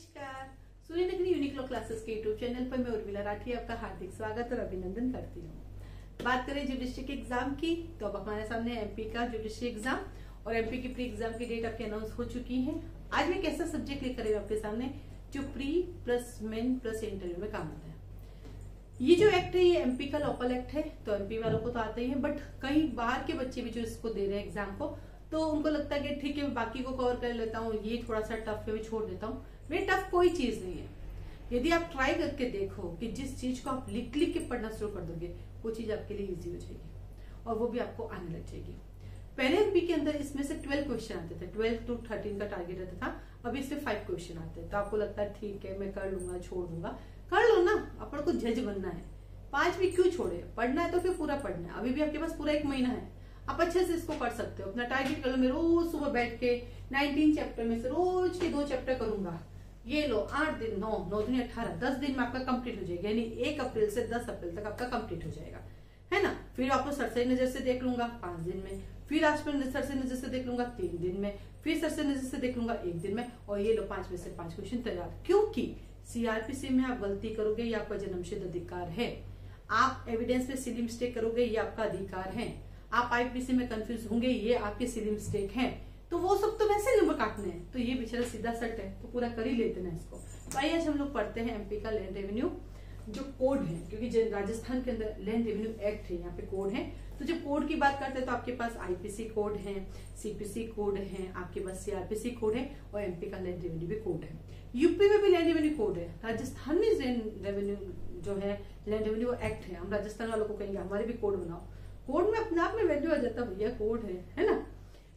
नमस्कार। सूर्य नगरी unique classes के यूट्यूब चैनल पर मैं उर्मिला राठी आपका हार्दिक स्वागत और अभिनंदन करती हूँ। बात करें जुडिशरी के एग्जाम की तो अब हमारे सामने एमपी का जुडिशरी एग्जाम और एमपी की प्री एग्जाम की डेट आपकी अनाउंस हो चुकी है। आज मैं एक ऐसा सब्जेक्ट लेकर आई हूँ आपके सामने जो pre plus main plus interview में काम आता है। ये जो एक्ट है ये एमपी का लोकल एक्ट है, तो एमपी वालों को तो आता ही है, बट कई बाहर के बच्चे भी जो इसको दे रहे हैं एग्जाम को, तो उनको लगता है कि ठीक है बाकी को कवर कर लेता हूँ, ये थोड़ा सा टफ है मैं छोड़ देता हूँ। वे टफ कोई चीज नहीं है। यदि आप ट्राई करके देखो कि जिस चीज को आप लिख लिख के पढ़ना शुरू कर दोगे वो चीज आपके लिए इजी हो जाएगी और वो भी आपको आने लग जाएगी। पहले एमपी के अंदर इसमें से 12 क्वेश्चन आते थे, 12 to 13 का टारगेट रहता था। अभी इसमें 5 क्वेश्चन आते हैं, तो आपको लगता है ठीक है मैं कर लूंगा छोड़ दूंगा। कर लो ना, अपन को जज बनना है। 5 भी क्यों छोड़े, पढ़ना है तो फिर पूरा पढ़ना है। अभी भी आपके पास पूरा 1 महीना है, आप अच्छे से इसको पढ़ सकते हो। अपना टारगेट कर लो, मैं रोज सुबह बैठ के 19 चैप्टर में से रोज के 2 चैप्टर करूंगा। ये लो 8 दिन 9 दूनी 18 10 दिन में आपका कंप्लीट हो जाएगा, यानी 1 अप्रैल से 10 अप्रैल तक आपका कंप्लीट हो जाएगा, है ना। फिर आपको सरसरी नजर से देख लूंगा 5 दिन में, फिर आज पर सरसरी नजर से देख लूंगा 3 दिन में, फिर सरसरी नजर से देख लूंगा 1 दिन में, और ये लो 5 में से 5 क्वेश्चन तैयार। क्योंकि सीआरपीसी में आप गलती करोगे ये आपका जन्मसिद्ध अधिकार है। आप एविडेंस में सिली मिस्टेक करोगे ये आपका अधिकार है। आप आईपीसी में कंफ्यूज होंगे ये आपके सिली मिस्टेक है। तो वो सब तो वैसे नंबर काटने हैं, तो ये बेचारा सीधा सट है तो पूरा कर ही लेते ना इसको। तो आइए आज हम लोग पढ़ते हैं एमपी का लैंड रेवेन्यू जो कोड है, क्योंकि राजस्थान के अंदर लैंड रेवेन्यू एक्ट है, यहाँ पे कोड है। तो जब कोड की बात करते हैं तो आपके पास आईपीसी कोड है, सीपीसी कोड है, आपके पास सीआरपीसी कोड है और एमपी का लैंड रेवेन्यू भी कोड है। यूपी में भी लैंड रेवेन्यू कोड है, राजस्थान में लैंड रेवेन्यू जो है लैंड रेवेन्यू एक्ट है। हम राजस्थान वालों को कहेंगे हमारे भी कोड बनाओ। कोड में अपने आप में वैल्यू आ जाता भैया, कोड है ना।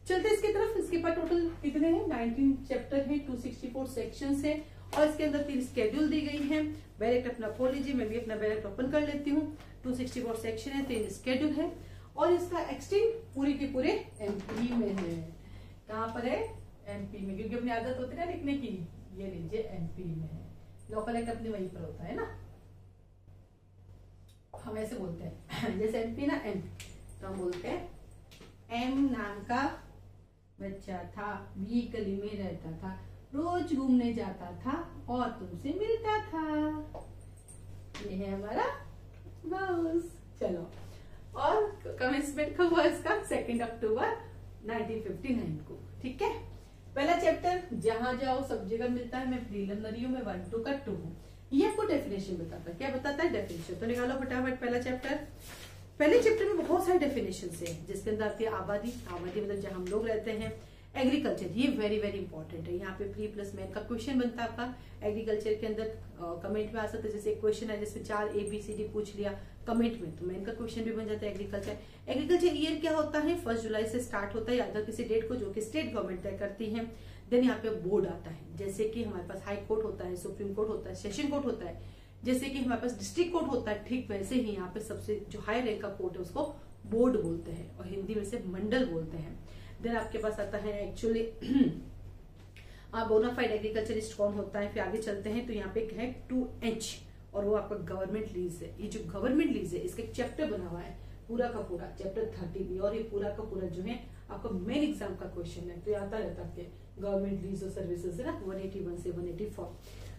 चलते इसकी तरफ। इसके पास टोटल कितने हैं, 19 चैप्टर है, 264 सेक्शंस है और इसके अंदर 3 स्केड्यूल दी गई है। बैलेट अपना खोल लीजिए, मैं भी अपना बैलेट ओपन कर लेती हूँ। 264 सेक्शन है, 3 स्केड्यूल है और इसका एक्सटेंड पूरी के पूरे एमपी में है। कहाँ पर है, एमपी में, क्योंकि अपनी आदत होती है ना लिखने की। ये लीजिए एमपी में है, लोकल एक्ट अपने वहीं पर होता है ना। हम ऐसे बोलते हैं जैसे एमपी ना एम, तो हम बोलते हैं एम नाम का बच्चा था, बी गली में रहता था, रोज घूमने जाता था और तुमसे मिलता था। ये है हमारा बाउस। चलो, और कमेंसमेंट कब हुआ इसका, 2 अक्टूबर 1959 को। ठीक है। पहला चैप्टर जहां जाओ सब जगह मिलता है, मैं प्रीलिमिनरी में 1 2 का 2 हूँ। ये आपको डेफिनेशन बताता है। क्या बताता है, डेफिनेशन। तो निकालो फटाफट पहला चैप्टर। पहले चैप्टर में बहुत सारे डेफिनेशन है, जिसके अंदर आती है आबादी। आबादी मतलब जहां हम लोग रहते हैं। एग्रीकल्चर, ये वेरी वेरी इंपॉर्टेंट है। यहाँ पे प्री प्लस मेन का क्वेश्चन बनता है आपका। एग्रीकल्चर के अंदर कमेंट में आ सकता है, जैसे एक क्वेश्चन है जिसमें 4 ABCD पूछ लिया कमेंट में, तो मेन का क्वेश्चन भी बन जाता है एग्रीकल्चर। एग्रीकल्चर ईयर क्या होता है, 1 जुलाई से स्टार्ट होता है, या किसी डेट को जो कि स्टेट गवर्नमेंट तय करती है। देन यहाँ पे बोर्ड आता है, जैसे कि हमारे पास हाई कोर्ट होता है, सुप्रीम कोर्ट होता है, सेशन कोर्ट होता है। जैसे कि हमारे पास डिस्ट्रिक्ट कोर्ट होता है, ठीक वैसे ही यहाँ पे सबसे जो हाई रैंक का कोर्ट है उसको बोर्ड बोलते हैं और हिंदी में से मंडल बोलते हैं। देन आपके पास आता है एक्चुअली बोनाफाइड एग्रीकल्चरिस्ट कौन होता है। फिर आगे चलते हैं तो यहाँ पे है 2H और वो आपका गवर्नमेंट लीज है। ये जो गवर्नमेंट लीज है इसका चैप्टर बना हुआ है पूरा का पूरा, चैप्टर 30 और ये पूरा का पूरा जो है आपका मेन एग्जाम का क्वेश्चन है। तो आता रहता है गवर्नमेंट लीज और सर्विसेज है ना, 181 से 184।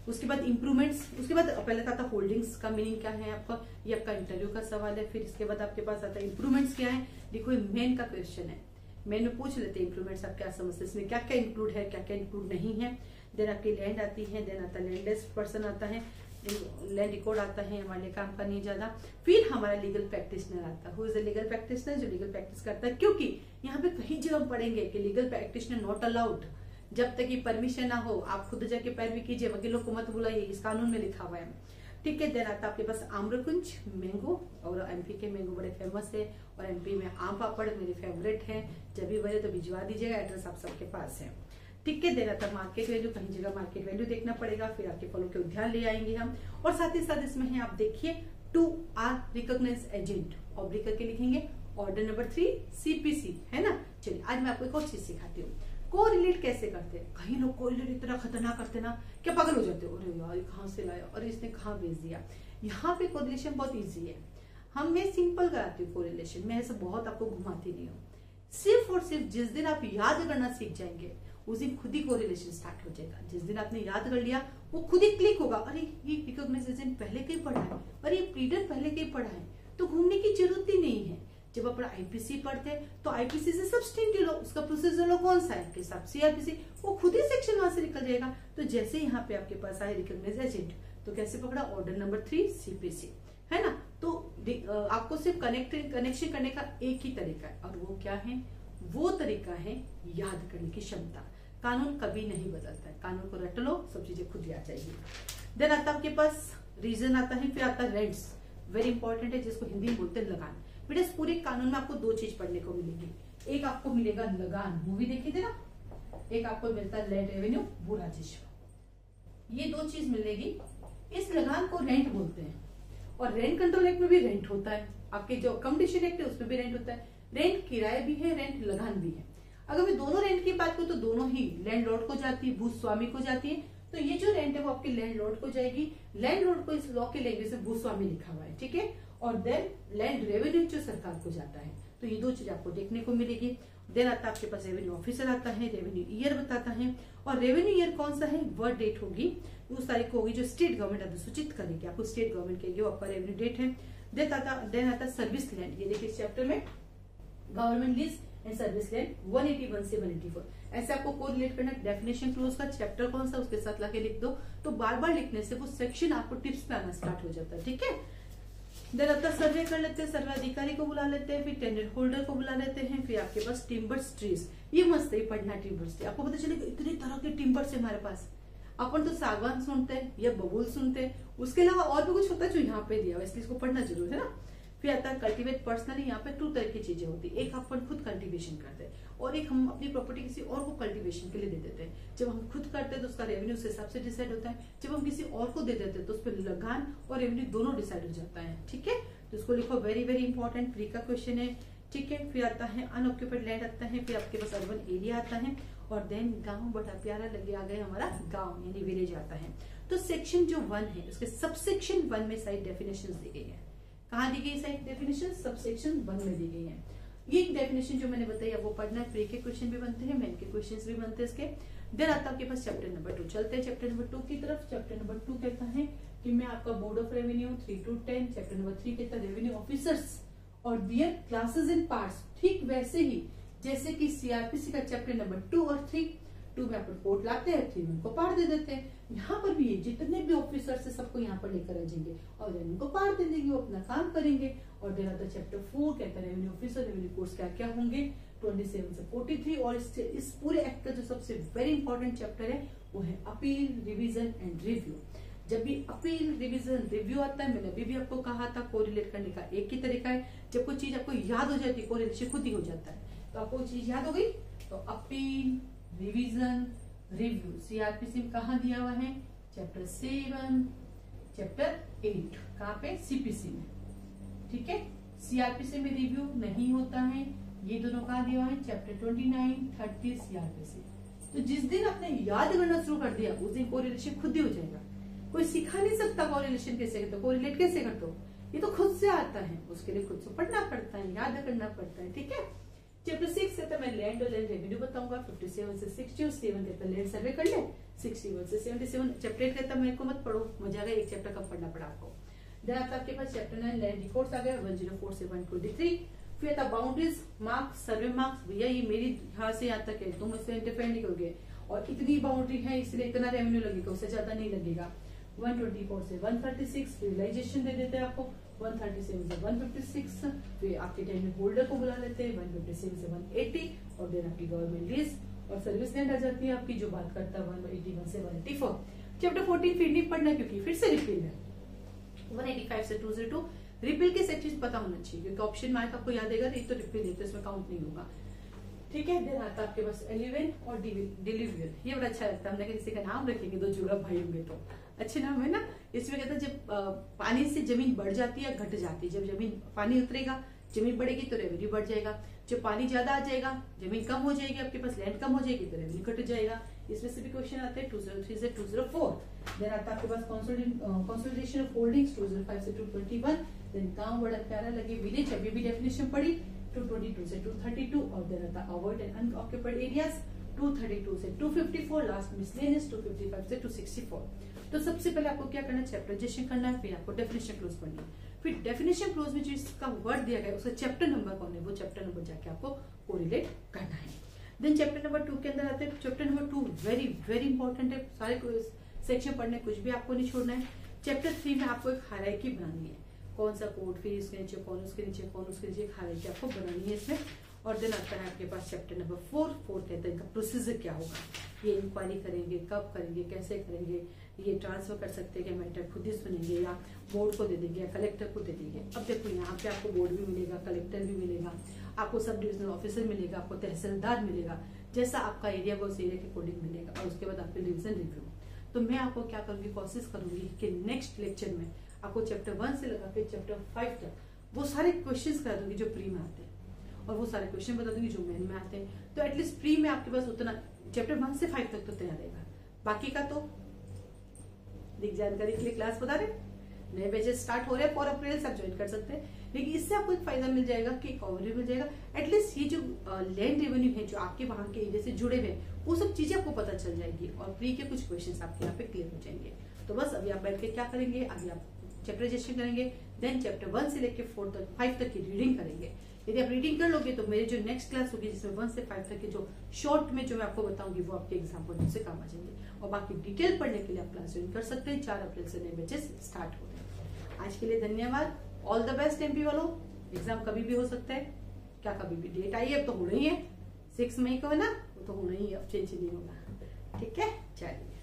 उसके बाद इंप्रूवमेंट्स, उसके बाद पहले आता होल्डिंग्स का मीनिंग क्या है आपका, ये आपका इंटरव्यू का सवाल है। फिर इसके बाद आपके पास आता है इंप्रूवमेंट्स क्या है। देखो ये मेन का क्वेश्चन है, मेन में पूछ लेते हैं इंप्रूवमेंट्स आप क्या समझते हैं, इसमें क्या क्या इंक्लूड है क्या क्या इंक्लूड नहीं है। देन आपकी लैंड आती है, देन आता है लैंडलेस पर्सन आता है, लैंड रिकॉर्ड आता है, हमारे लिए काम का नहीं ज्यादा। फिर हमारा लीगल प्रैक्टिशनर आता है। Who is a legal practitioner, जो लीगल प्रैक्टिस करता है। क्योंकि यहाँ पे कहीं जगह हम पढ़ेंगे कि लीगल प्रैक्टिशनर नॉट अलाउड, जब तक ये परमिशन ना हो। आप खुद जाके पैरवी कीजिए, वकीलों को मत बुलाइए, इस कानून में लिखा हुआ है। ठीक है। देन आता आपके पास आम्रकुंज मैंगो, और एमपी के मैंगो बड़े फेमस है और एमपी में आम पापड़ मेरे फेवरेट है। जब भी बने तो भिजवा दीजिएगा, एड्रेस आप सबके पास है। ठीक है। देन आता मार्केट वैल्यू, कहीं जगह मार्केट वैल्यू देखना पड़ेगा। फिर आपके फलों के उद्यान ले आएंगे हम, और साथ ही साथ इसमें है आप देखिए 2 आर रिकॉग्नाइज्ड एजेंट, ऑब्लिक करके लिखेंगे। ऑर्डर नंबर 3 CPC है ना। चलिए आज मैं आपको एक और चीज सिखाती हूँ, कोरिलेट कैसे करते हैं। कहीं लोग कोरिलेट इतना खतरनाक करते ना, क्या पागल हो जाते हो, अरे यार कहाँ से लाया और इसने कहाँ भेज दिया। यहाँ पे कोरिलेशन बहुत इजी है। मैं सिंपल कराती हूँ कोरिलेशन, मैं ऐसा बहुत आपको घुमाती नहीं हूँ। सिर्फ और सिर्फ जिस दिन आप याद करना सीख जाएंगे उस दिन खुद ही कोरिलेशन स्टार्ट हो जाएगा। जिस दिन आपने याद कर लिया वो खुद ही क्लिक होगा, अरे ये रिकॉग्नाइज एजेंट पहले कहीं पढ़ा है, अरे ये प्लीडर पहले कहीं पढ़ा है, तो घूमने की जरूरत ही नहीं है। जब अपन आईपीसी पढ़ते हैं तो आईपीसी से सब्सटेंटिव लॉ, उसका प्रोसीजर लॉ कौन सा है आपके साथ सीआरपीसी, वो खुद ही सेक्शन वहां से निकल जाएगा। तो जैसे यहाँ पे आपके पास आए रिकॉग्नाइज एजेंट, तो कैसे पकड़ा, ऑर्डर नंबर 3 सीपीसी, है ना। तो आपको सिर्फ कनेक्शन करने का एक ही तरीका है, और वो क्या है, वो तरीका है याद करने की क्षमता। कानून कभी नहीं बदलता है, कानून को रट लो, सब चीजें खुद याद जाएगी। देन आता आपके पास रीजन आता है, फिर आता है रेंट्स, वेरी इंपॉर्टेंट है, जिसको हिंदी में बोलते हैं लगान। बेटा इस पूरे कानून में आपको दो चीज पढ़ने को मिलेगी, एक आपको मिलेगा लगान, मूवी देखी थी ना, एक आपको मिलता है लैंड रेवेन्यू भू राजस्व, ये दो चीज मिलेगी। इस लगान को रेंट बोलते हैं, और रेंट कंट्रोल एक्ट में भी रेंट होता है, आपके जो अकोमोडेशन एक्ट है उसमें भी रेंट होता है। रेंट किराया भी है, रेंट लगान भी है। अगर मैं दोनों रेंट की बात करूं तो दोनों ही लैंडलॉर्ड को जाती है, भूस्वामी को जाती है। तो ये जो रेंट है वो आपके लैंडलॉर्ड को जाएगी, लैंडलॉर्ड को इस लॉ के लैंग्वेज में भूस्वामी लिखा हुआ है, ठीक है। और देन लैंड रेवेन्यू जो सरकार को जाता है, तो ये दो चीज आपको देखने को मिलेगी। देन आता है आपके पास रेवेन्यू ऑफिसर आता है, रेवेन्यू ईयर बताता है, और रेवेन्यू ईयर कौन सा है, वह डेट होगी उस तारीख को होगी जो स्टेट गवर्नमेंट अधिसूचित करेगी, आपको स्टेट गवर्नमेंट के लिए आपका रेवेन्यू डेट है। देन आता सर्विस लैंड, ये देखिए इस चैप्टर में government lease and service land 181 से 184, ऐसे आपको कोरिलेट करना। डेफिनेशन क्लोज का चैप्टर कौन सा उसके साथ लाके लिख दो, तो बार बार लिखने से वो सेक्शन आपको टिप्स पे आना स्टार्ट हो जाता है, ठीक है। देन आता सर्वे कर लेते हैं, सर्वे अधिकारी को बुला लेते हैं, फिर टेंडर होल्डर को बुला लेते हैं, फिर आपके पास टिम्बर्स ट्रीज, ये मस्त है पढ़ना टिम्बर्स ट्री, आपको पता चलेगा इतने तरह के टिम्बर्स है हमारे पास। अपन तो सागवान सुनते हैं या बबूल सुनते हैं, उसके अलावा और भी कुछ होता है जो यहाँ पे दिया हुआ, इसलिए इसको पढ़ना जरूर है ना। फिर आता है कल्टीवेट पर्सनली, यहाँ पे 2 तरह की चीजें होती है, एक अपन खुद कल्टीवेशन करते हैं और एक हम अपनी प्रॉपर्टी किसी और को कल्टीवेशन के लिए दे देते हैं। जब हम खुद करते हैं तो उसका रेवेन्यू उस हिसाब से डिसाइड होता है, जब हम किसी और को दे देते हैं तो उस पर लगान और रेवेन्यू दोनों डिसाइड हो जाता है, ठीक है। तो इसको लिखो, वेरी वेरी इंपॉर्टेंट प्री का क्वेश्चन है, ठीक है। फिर आता है अनऑक्यूपाइड लैंड आता है, फिर आपके पास अर्बन एरिया आता है, और देन गांव, बड़ा प्यारा लगे आ गए हमारा गांव यानी विलेज आता है। तो सेक्शन जो 1 है उसके सब सेक्शन 1 में साइड डेफिनेशन दी गई है। कहाँ दी गई साइड डेफिनेशन, सब सेक्शन 1 में दी गई है। ये डेफिनेशन जो मैंने बताई है वो पढ़ना है, प्री के क्वेश्चन भी बनते हैं, मेन के क्वेश्चन भी बनते हैं इसके। देन आता है आपके पास चैप्टर नंबर 2, चलते हैं चैप्टर नंबर 2 की तरफ। चैप्टर नंबर 2 कहता है कि मैं आपका board of revenue 3 to 10, chapter number 3 कहता है रेवेन्यू ऑफिसर्स और दियर क्लासेस एंड पार्ट्स, ठीक वैसे ही जैसे कि सीआरपीसी का चैप्टर नंबर 2 और 3, 2 में अपन कोर्ट लाते हैं, 3 में उनको पार दे देते हैं। यहाँ पर भी ये जितने भी ऑफिसर्स है सबको यहाँ पर लेकर आ जाएंगे और देन उनको पार दे देंगे, वो अपना काम करेंगे। और देन आता चैप्टर 4 कहता है रेवेन्यू ऑफिसर, रेवेन्यू कोर्स क्या क्या होंगे 27 से 43। और इस पूरे एक्ट का जो सबसे वेरी इंपॉर्टेंट चैप्टर है वो है अपील, रिविजन एंड रिव्यू। जब भी अपील, रिवीजन, रिव्यू आता है, मैंने अभी भी आपको कहा था कोरिलेट करने का एक ही तरीका है, जब कोई चीज आपको याद हो जाती है कोरिलेशन खुद ही हो जाता है। तो आपको चीज याद हो गई तो अपील, रिवीजन, रिव्यू सीआरपीसी में कहा दिया हुआ है, चैप्टर 7, चैप्टर 8, कहाँ पे, सीपीसी में, ठीक है। सीआरपीसी में रिव्यू नहीं होता है, ये दोनों कहा दिया हुआ है, चैप्टर 29, 30 सीआरपीसी। तो जिस दिन आपने याद करना शुरू कर दिया उस दिन कोरिलेशन खुद ही हो जाएगा। कोई सिखा नहीं सकता कोरिलेशन कैसे करते हो, कोरिलेट कैसे करते हो, ये तो खुद से आता है, उसके लिए खुद से पढ़ना पड़ता है, याद करना पड़ता है, ठीक है। चैप्टर 6 कहता है मैं लैंड और लैंड रेवेन्यू बताऊंगा, 57 से 67 कहता है लैंड सर्वे कर ले, 61 से 77। चैप्टर 8 कहता है मेरे को मत पढ़ो, मजा आएगा, एक चैप्टर कब पढ़ना पड़ा आपको। देन आता आपके पास चैप्टर 9 लैंड रिकॉर्ड्स आ गया 104 से 123। फिर आता बाउंड्रीज, मार्क्स, सर्वे मार्क्स, भैया ये मेरी यहाँ से यहाँ तक है, तुम इससे इंटरफेयर नहीं करोगे और इतनी बाउंड्री है इसलिए इतना रेवेन्यू लगेगा, उससे ज्यादा नहीं लगेगा। 124 से 136 रियलाइजेशन दे देते हैं आपको, 137 से 156। फिर आपके टेंडर होल्डर को बुला लेते हैं 157 से 180, और देन आपकी गवर्नमेंट लीज और सर्विस लैंड आ जाती है आपकी, जो बात करता है 181 से 184। चैप्टर 14 फिर नहीं पढ़ना क्योंकि फिर से रिपील है, 185 से 202। रिपील के सेक्शन पता होना चाहिए क्योंकि ऑप्शन में आपको याद आएगा, नहीं तो रिपील है तो इसमें काउंट नहीं होगा, ठीक है। देन आता आपके पास एलिवेन और डिलीवियल, ये बड़ा अच्छा लगता है, हमने किसी का नाम रखेंगे, 2 जुड़ा भाई होंगे तो अच्छे नाम है ना। इसमें कहता है जब पानी से जमीन बढ़ जाती है घट जाती है, जब जमीन पानी उतरेगा जमीन बढ़ेगी तो रेवेन्यू बढ़ जाएगा, जब पानी ज्यादा आ जाएगा जमीन कम हो जाएगी, आपके पास लैंड कम हो जाएगी तो रेवेन्यू घट जाएगा। इसमें से भी क्वेश्चन आते हैं 203 से 204। देन आता आपके पास कंसोलिडेशन ऑफ होल्डिंग्स 205 से 221। देन गांव बड़ा प्यारा लगे, विलेज अभी भी डेफिनेशन पढ़ी 222 से 232। और देन आता अवॉइड एंड अनऑक्यूपाइड एरियाज 232 से 254, लास्ट मिसलेनियस 255 से 264। तो सबसे पहले आपको क्या करना है, चैप्टराइजेशन करना है, फिर आपको डेफिनेशन क्लोज पढ़नी है। फिर डेफिनेशन क्लोज में जो इसका वर्ड दिया गया है उसका चैप्टर नंबर कौन है, वो चैप्टर नंबर जाके आपको कोरिलेट करना है। देन चैप्टर नंबर 2 के अंदर आते हैं। Chapter number 2 very very important है, सारे सेक्शन पढ़ने, कुछ भी आपको नहीं छोड़ना है। चैप्टर 3 में आपको एक हायरार्की बनानी है, कौन सा कोड, फिर इसके नीचे कौन, उसके नीचे कौन, उसके नीचे एक हायरार्की आपको बनानी है इसमें। और देन आता है आपके पास चैप्टर नंबर 4 कहते हैं इनका प्रोसीजर क्या होगा, ये इंक्वायरी करेंगे, कब करेंगे, कैसे करेंगे, ये ट्रांसफर कर सकते हैं कि मैटर खुद ही सुनेंगे या बोर्ड को दे देंगे या कलेक्टर को दे देंगे। अब देखो यहाँ पे आपको बोर्ड भी मिलेगा, कलेक्टर भी मिलेगा, आपको सब डिविजनल ऑफिसर मिलेगा, आपको तहसीलदार मिलेगा, जैसा आपका एरिया वो उस एरिया के अकॉर्डिंग मिलेगा। और उसके बाद आपके डिवीजन रिव्यू। तो मैं आपको क्या करूंगी, कोशिश करूंगी कि नेक्स्ट लेक्चर में आपको चैप्टर 1 से लगा के चैप्टर 5 तक वो सारे क्वेश्चंस करा दूंगी जो प्री में आते हैं, और वो सारे क्वेश्चन बता दूंगी जो मेन में आते हैं। तो एटलीस्ट प्री में आपके पास उतना चैप्टर 1 से 5 तक तो तैयार रहेगा। बाकी का तो दिख जानकारी के लिए क्लास बता रहे, नए बैचेस स्टार्ट हो रहे हैं 4 अप्रैल से आप ज्वाइन कर सकते हैं। लेकिन इससे आपको एक फायदा मिल जाएगा कि कवरेज मिल जाएगा, एटलीस्ट ये जो लैंड रेवेन्यू है जो आपके वहां के एरिया से जुड़े हुए वो सब चीजें आपको पता चल जाएगी, और प्री के कुछ क्वेश्चंस आपके यहाँ पे क्लियर हो जाएंगे। तो बस अभी आप बैठ के क्या करेंगे, अभी आप चैप्टराइजेशन करेंगे, देन चैप्टर 1 से लेकर 4 तक 5 तक की रीडिंग करेंगे। यदि आप रीडिंग कर लोगे तो मेरी जो नेक्स्ट क्लास होगी जिसमें 1 से 5 तक के जो शॉर्ट में जो मैं आपको बताऊंगी वो आपके एग्जाम पढ़ने से काम आ जाएंगे। और बाकी डिटेल पढ़ने के लिए आप क्लास ज्वाइन कर सकते हैं। 4 अप्रैल से नए बैचेस स्टार्ट हो रहे हैं। आज के लिए धन्यवाद, ऑल द बेस्ट एमपी वालों। एग्जाम कभी भी हो सकता है, क्या कभी भी, डेट आई है अब तो होना ही है, 6 मई को है ना, वो तो होना ही है, अब चेंज नहीं होगा। ठीक है, चलिए।